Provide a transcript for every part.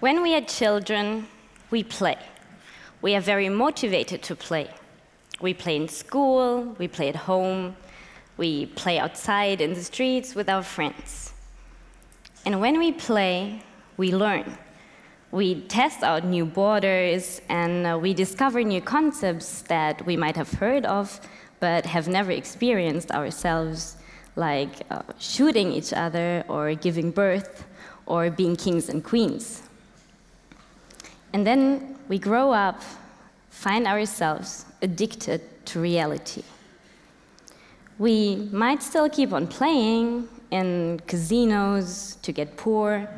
When we are children, we play. We are very motivated to play. We play in school, we play at home, we play outside in the streets with our friends. And when we play, we learn. We test out new borders, and we discover new concepts that we might have heard of, but have never experienced ourselves, like shooting each other, or giving birth, or being kings and queens. And then we grow up, find ourselves addicted to reality. We might still keep on playing in casinos to get poor,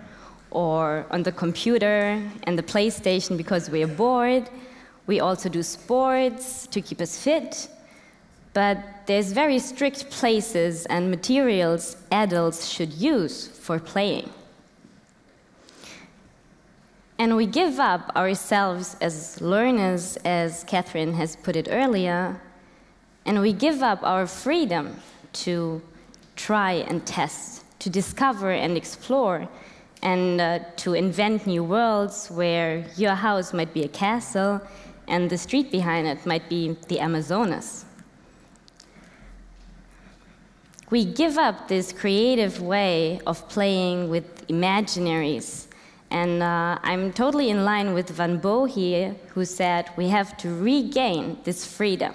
or on the computer and the PlayStation because we are bored. We also do sports to keep us fit. But there's very strict places and materials adults should use for playing. And we give up ourselves as learners, as Catherine has put it earlier, and we give up our freedom to try and test, to discover and explore, and to invent new worlds where your house might be a castle and the street behind it might be the Amazonas. We give up this creative way of playing with imaginaries. And I'm totally in line with Van Bo here, who said we have to regain this freedom.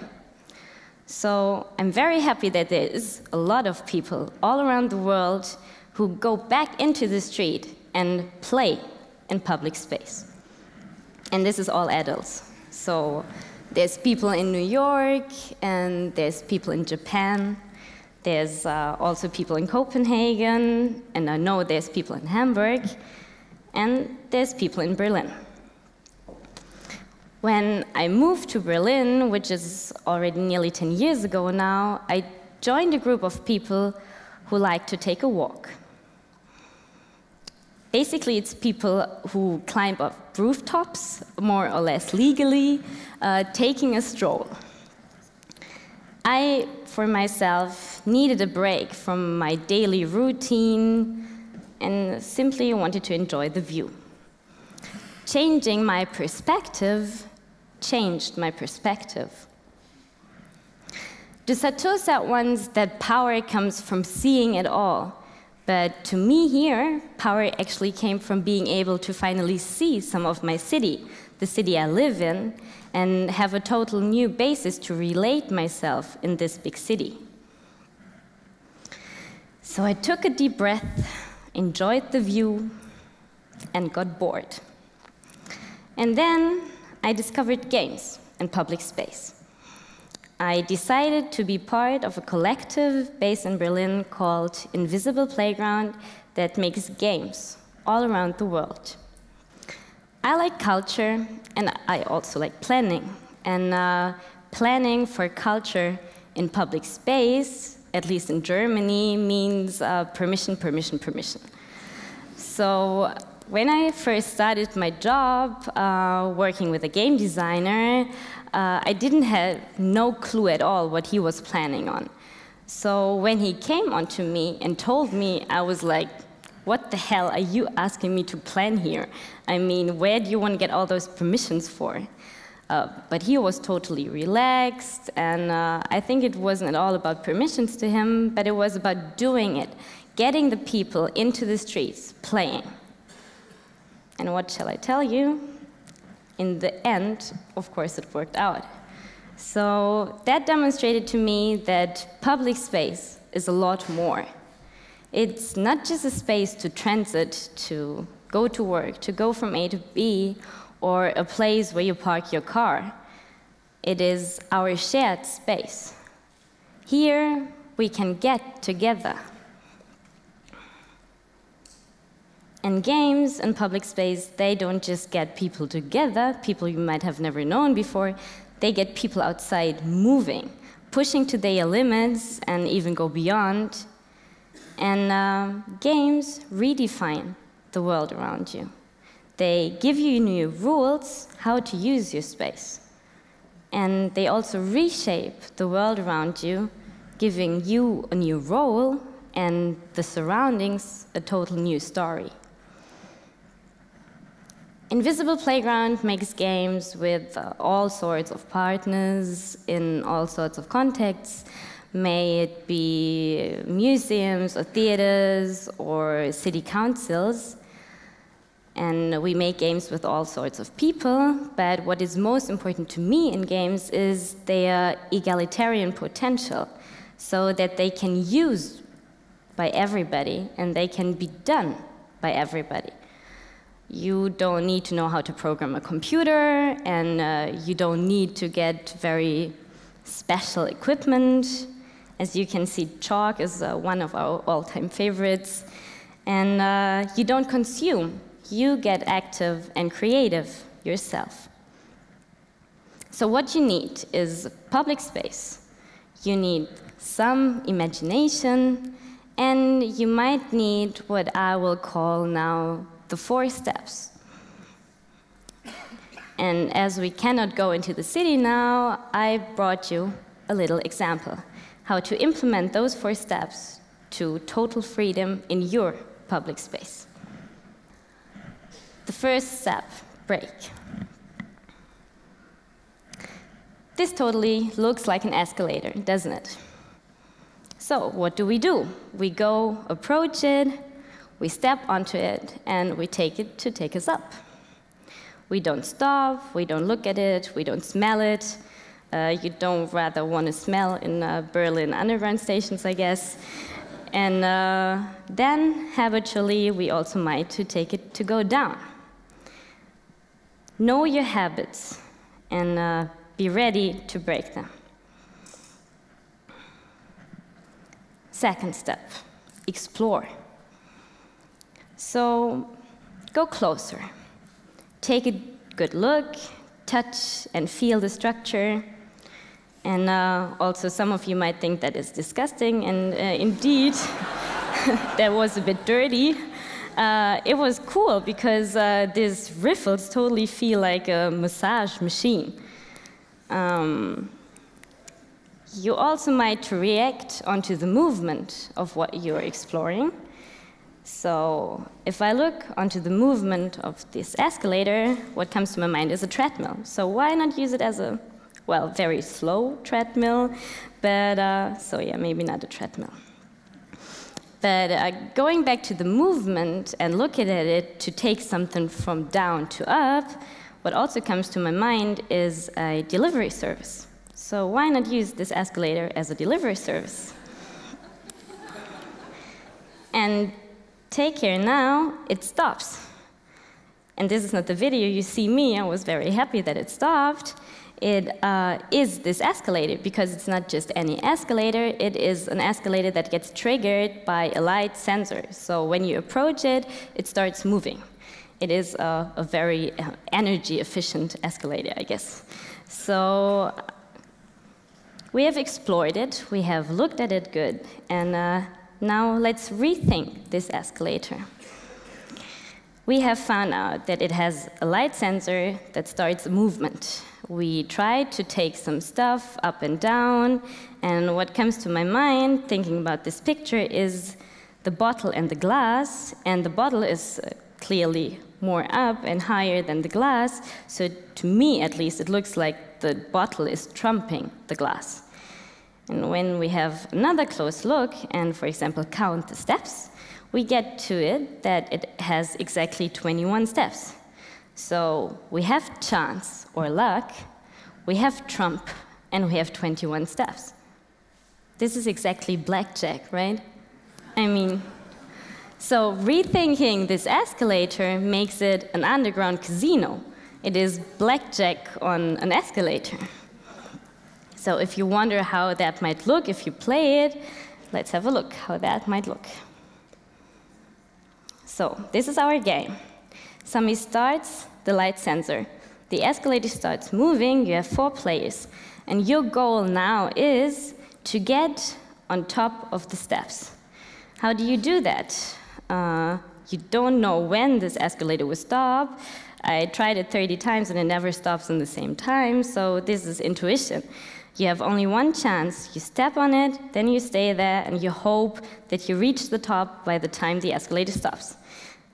So I'm very happy that there is a lot of people all around the world who go back into the street and play in public space. And this is all adults. So there's people in New York, and there's people in Japan. There's also people in Copenhagen, and I know there's people in Hamburg. And there's people in Berlin. When I moved to Berlin, which is already nearly 10 years ago now, I joined a group of people who like to take a walk. Basically, it's people who climb up rooftops, more or less legally, taking a stroll. I, for myself, needed a break from my daily routine and simply wanted to enjoy the view. Changing my perspective changed my perspective. Dussartot said once that power comes from seeing it all. But to me here, power actually came from being able to finally see some of my city, the city I live in, and have a total new basis to relate myself in this big city. So I took a deep breath, enjoyed the view, and got bored. And then I discovered games in public space. I decided to be part of a collective based in Berlin called Invisible Playground that makes games all around the world. I like culture, and I also like planning. And planning for culture in public space, at least in Germany, means permission, permission, permission. So when I first started my job working with a game designer, I didn't have no clue at all what he was planning on. So when he came onto me and told me, I was like, what the hell are you asking me to plan here? I mean, where do you want to get all those permissions for? But he was totally relaxed, and I think it wasn't at all about permissions to him, but it was about doing it, getting the people into the streets, playing. And what shall I tell you? In the end, of course, it worked out. So that demonstrated to me that public space is a lot more. It's not just a space to transit, to go to work, to go from A to B, or a place where you park your car. It is our shared space. Here, we can get together. And games in public space, they don't just get people together, people you might have never known before, they get people outside moving, pushing to their limits and even go beyond. And games redefine the world around you. They give you new rules how to use your space. And they also reshape the world around you, giving you a new role and the surroundings a total new story. Invisible Playground makes games with all sorts of partners in all sorts of contexts. May it be museums or theaters or city councils. And we make games with all sorts of people, but what is most important to me in games is their egalitarian potential, so that they can use by everybody and they can be done by everybody. You don't need to know how to program a computer, and you don't need to get very special equipment. As you can see, chalk is one of our all-time favorites. And you don't consume. You get active and creative yourself. So what you need is public space. You need some imagination, and you might need what I will call now the 4 steps. And as we cannot go into the city now, I brought you a little example, how to implement those 4 steps to total freedom in your public space. The first step, break. This totally looks like an escalator, doesn't it? So what do? We go approach it, we step onto it, and we take it to take us up. We don't stop, we don't look at it, we don't smell it. You don't rather want to smell in Berlin underground stations, I guess. And then, habitually, we also might to take it to go down. Know your habits and be ready to break them. Second step, explore. So go closer. Take a good look, touch and feel the structure. And also some of you might think that is disgusting, and indeed, that was a bit dirty. It was cool because these riffles totally feel like a massage machine. You also might react onto the movement of what you're exploring. So if I look onto the movement of this escalator, what comes to my mind is a treadmill. So why not use it as a, well, very slow treadmill, but so yeah, maybe not a treadmill. But going back to the movement and looking at it to take something from down to up, what also comes to my mind is a delivery service. So why not use this escalator as a delivery service? And take care now, it stops. And this is not the video, you see me, I was very happy that it stopped. It is this escalator, because it's not just any escalator, it is an escalator that gets triggered by a light sensor. So when you approach it, it starts moving. It is a very energy-efficient escalator, I guess. So we have explored it, we have looked at it good, and now let's rethink this escalator. We have found out that it has a light sensor that starts movement. We tried to take some stuff up and down, and what comes to my mind thinking about this picture is the bottle and the glass, and the bottle is clearly more up and higher than the glass, so to me at least it looks like the bottle is trumping the glass. And when we have another close look and, for example, count the steps, we get to it that it has exactly 21 steps. So we have chance or luck, we have trump, and we have 21 steps. This is exactly blackjack, right? I mean, so rethinking this escalator makes it an underground casino. It is blackjack on an escalator. So if you wonder how that might look if you play it, let's have a look how that might look. So this is our game. Somebody starts the light sensor. The escalator starts moving, you have 4 players. And your goal now is to get on top of the steps. How do you do that? You don't know when this escalator will stop. I tried it 30 times and it never stops in the same time, so this is intuition. You have only one chance. You step on it, then you stay there, and you hope that you reach the top by the time the escalator stops.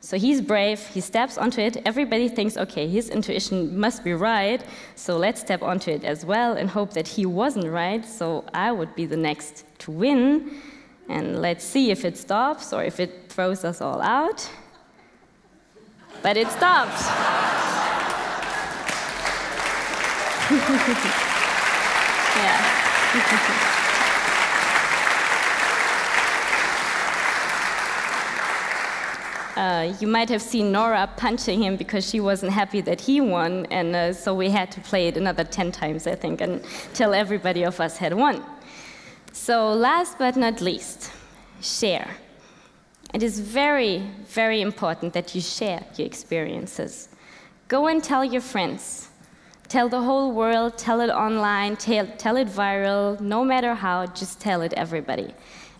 So he's brave, he steps onto it. Everybody thinks, okay, his intuition must be right, so let's step onto it as well and hope that he wasn't right, so I would be the next to win. And let's see if it stops or if it throws us all out. But it stopped. Yeah. You might have seen Nora punching him because she wasn't happy that he won, and so we had to play it another 10 times, I think, until everybody of us had won. So last but not least, share. It is very, very important that you share your experiences. Go and tell your friends. Tell the whole world, tell it online, tell it viral, no matter how, just tell it everybody.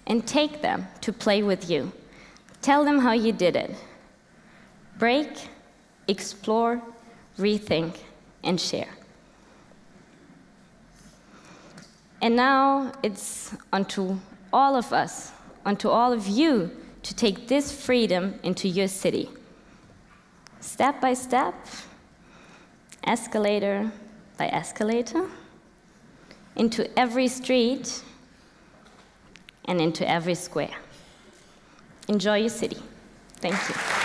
And take them to play with you. Tell them how you did it. Break, explore, rethink, and share. And now it's onto all of us, onto all of you, to take this freedom into your city. Step by step, escalator by escalator, into every street and into every square. Enjoy your city. Thank you.